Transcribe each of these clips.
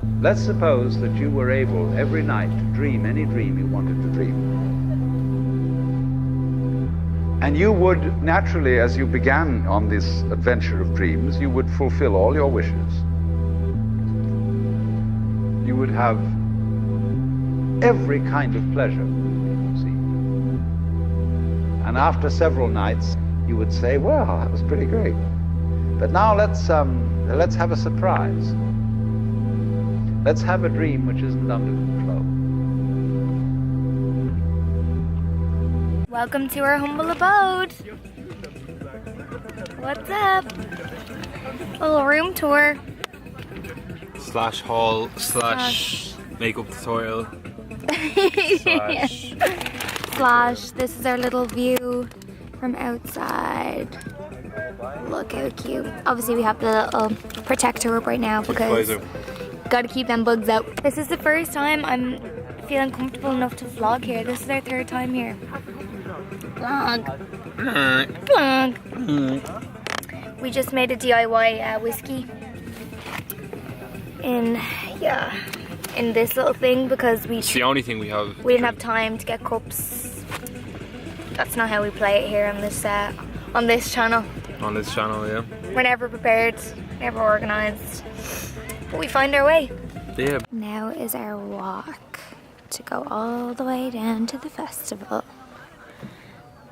Let's suppose that you were able every night to dream any dream you wanted to dream. And you would naturally, as you began on this adventure of dreams, you would fulfill all your wishes. You would have every kind of pleasure, see. And after several nights, you would say, well, that was pretty great. But now let's have a surprise. Let's have a dream which isn't under control. Welcome to our humble abode. What's up? Little room tour. Slash haul, slash makeup tutorial. Slash, this is our little view from outside. Look how cute. Obviously we have the little protector up right now because gotta keep them bugs out. This is the first time I'm feeling comfortable enough to vlog here. This is our third time here. Vlog. Vlog. We just made a DIY whiskey in this little thing because it's the only thing we have. We didn't have time to get cups. That's not how we play it here on this channel. On this channel, yeah. We're never prepared, never organised, but we find our way. Yeah. Now is our walk to go all the way down to the festival.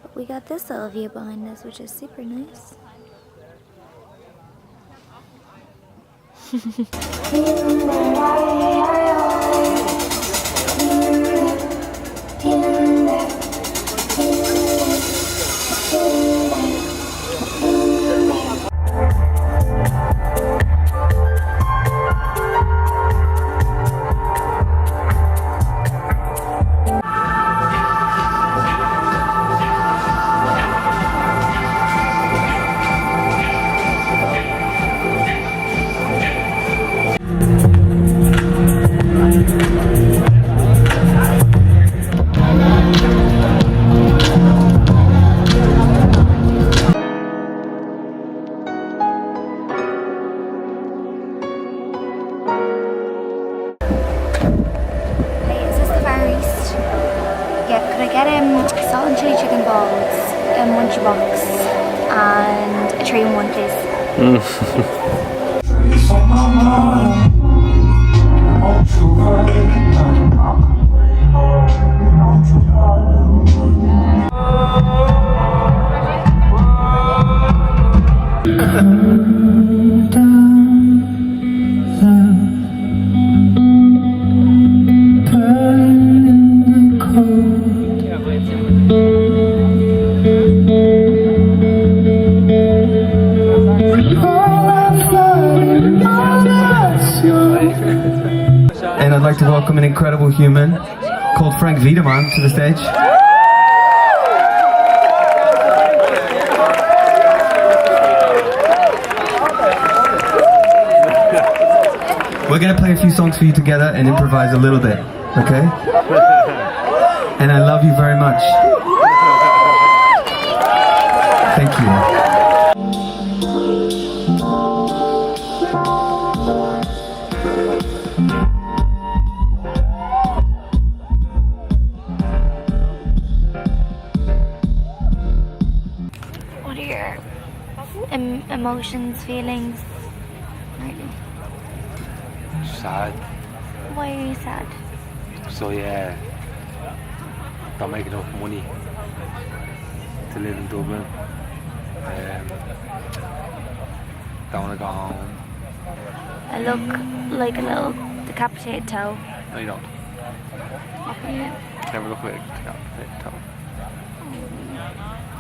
But we got this little view behind us, which is super nice. Salt and chili chicken balls, a munch box, and a tray of munchies. And I'd like to welcome an incredible human called Frank Wiedemann to the stage. We're going to play a few songs for you together and improvise a little bit, okay? And I love you very much. Thank you. What are your emotions, feelings right now? Sad. Why are you sad? So yeah, don't make enough money to live in Dublin. Don't want to go home. I look like a little decapitated toe. No, you don't. Yeah. Never look like a decapitated toe.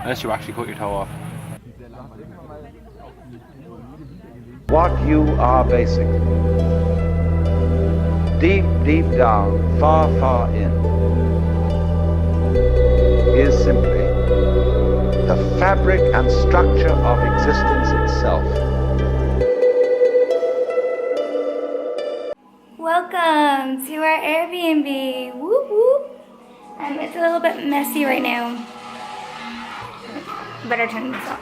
Unless you actually cut your toe off. What you are basically, deep, deep down, far, far in, is simply the fabric and structure of existence itself. Welcome to our Airbnb. Whoop whoop. It's a little bit messy right now. Better turn this off.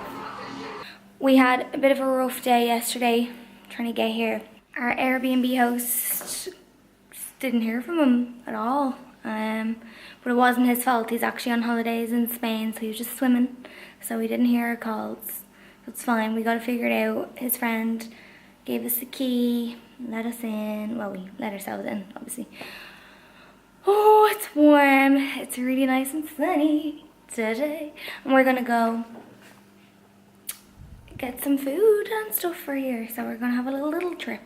We had a bit of a rough day yesterday trying to get here. Our Airbnb host didn't hear from him at all. But it wasn't his fault. He's actually on holidays in Spain, so he was just swimming. So we didn't hear our calls. It's fine. We got it figured out. His friend gave us the key, let us in. Well, we let ourselves in, obviously. Oh, it's warm. It's really nice and sunny today. And we're gonna go get some food and stuff for here. So we're gonna have a little trip.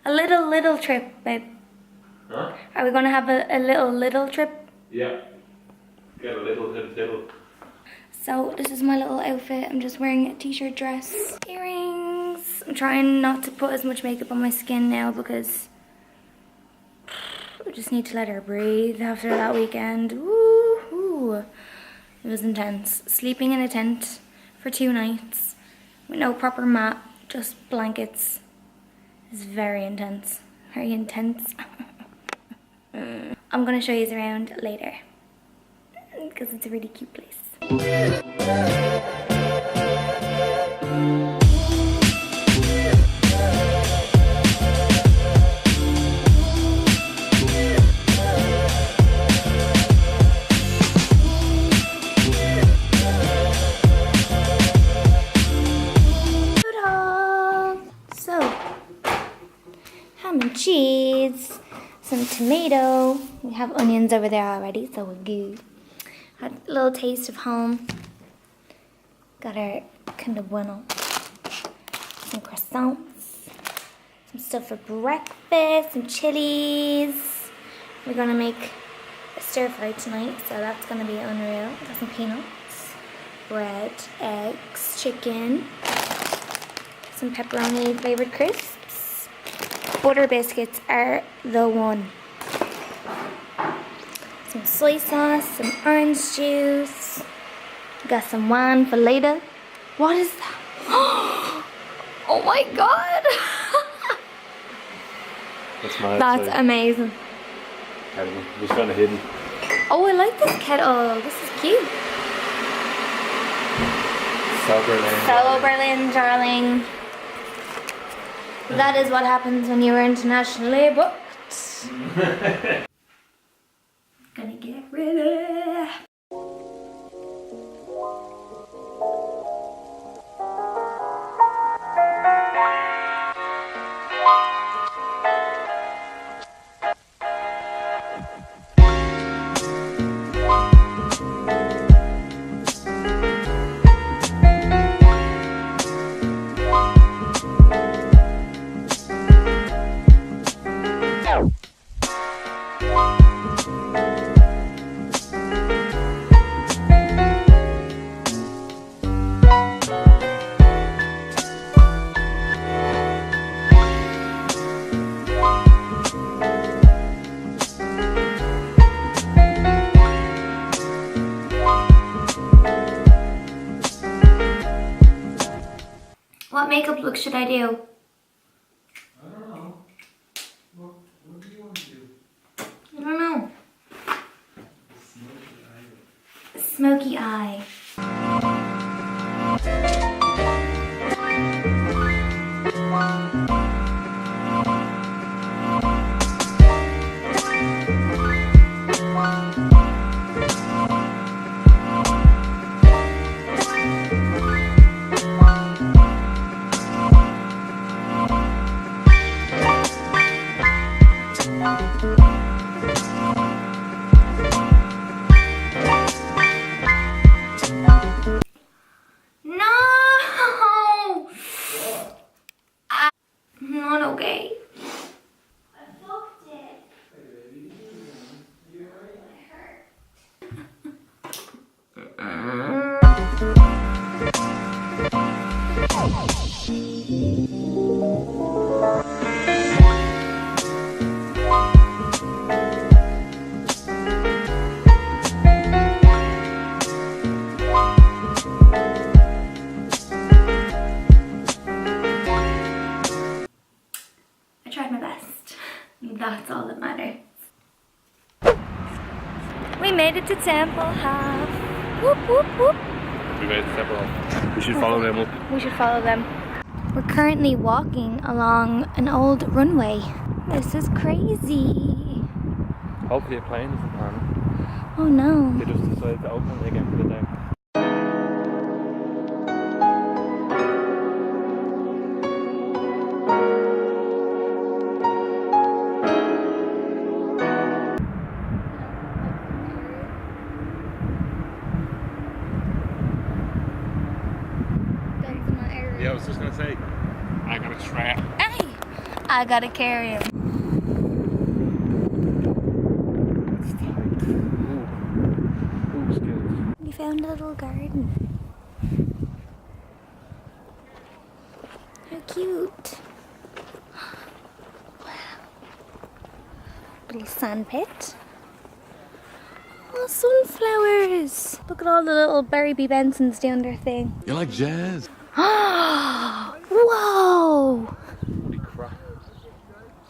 A little trip, babe. Huh? Are we gonna have a little trip? Yeah. Get a little. So this is my little outfit. I'm just wearing a t-shirt dress, earrings. I'm trying not to put as much makeup on my skin now because I just need to let her breathe after that weekend. Woo-hoo. It was intense. Sleeping in a tent for 2 nights with no proper mat, just blankets. It's very intense. Very intense. I'm gonna show you around later because it's a really cute place. So, ham and cheese, some tomato. We have onions over there already, so we're good. Had a little taste of home. Got our Kinder Bueno. Some croissants. Some stuff for breakfast. Some chilies. We're gonna make a stir fry tonight, so that's gonna be unreal. Got some peanuts, bread, eggs, chicken, some pepperoni flavored crisps. Butter biscuits are the one. Some soy sauce, some orange juice. Got some wine for later. What is that? Oh my god! That's my That's amazing. I don't know. It was kind of hidden. Oh, I like this kettle. This is cute. So Berlin, darling. That is what happens when you are internationally booked. Gonna get ready. What makeup look should I do? I don't know. What do you want to do? I don't know. Smoky eye. Not okay. I fucked it. I tried my best. That's all that matters. We made it to Tempelhof. Whoop, whoop, whoop. We made it to Tempelhof. We should follow them up. We should follow them. We're currently walking along an old runway. This is crazy. Hopefully a plane isn't on. Oh no. They just decided to open it again for the day. Yeah, I was just gonna say, I got a strap. Hey! I gotta carry him. Ooh, skills. We found a little garden. How cute. Wow. Little sand pit. Oh, sunflowers. Look at all the little Barry B. Bensons doing their thing. You like jazz? Whoa! Holy crap.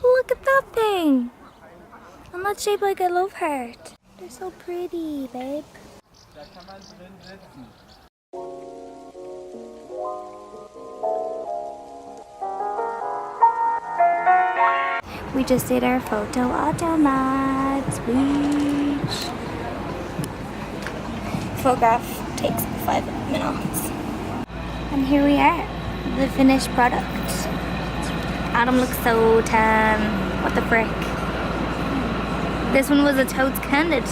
Look at that thing. And that's shaped like a love heart. They're so pretty, babe. We just did our photo automat. Sweet. Photograph takes 5 minutes. And here we are, the finished product. Adam looks so tan. What the frick? This one was a totes candid.